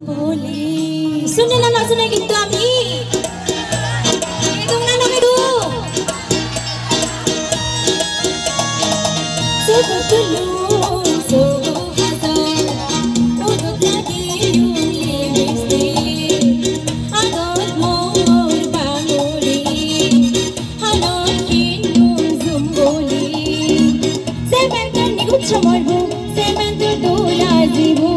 শুনে না না শুনে কিন্তু আমি তোমরা নামে দু সুবতুলু সুবু হাজার উদুক লাগি ইউলি মিস্তি আগত মোর বাঙুলি হানত কিনু জুম্বলি সেমেন্টার নিগুচ্ছ মরবু সেমেন্টার দোলা জিবু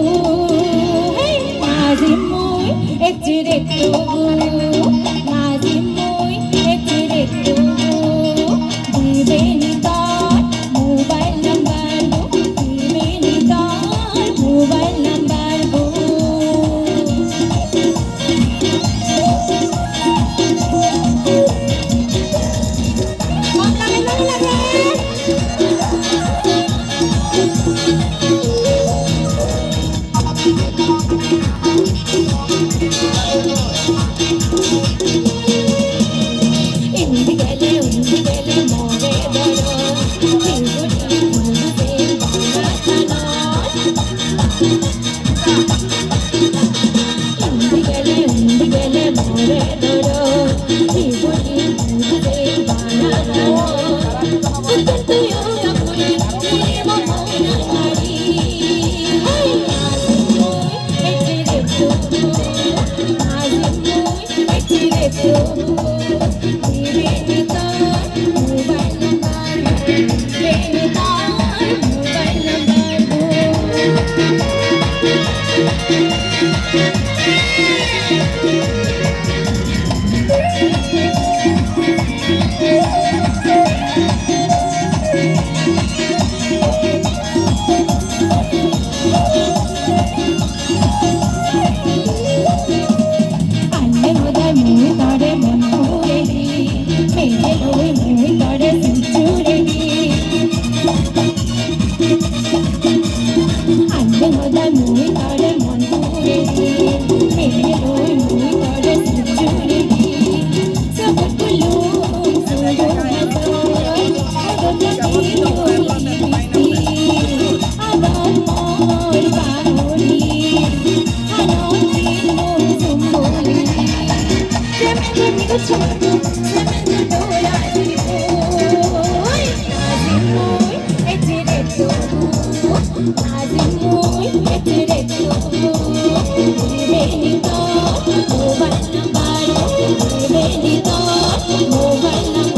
Mobile number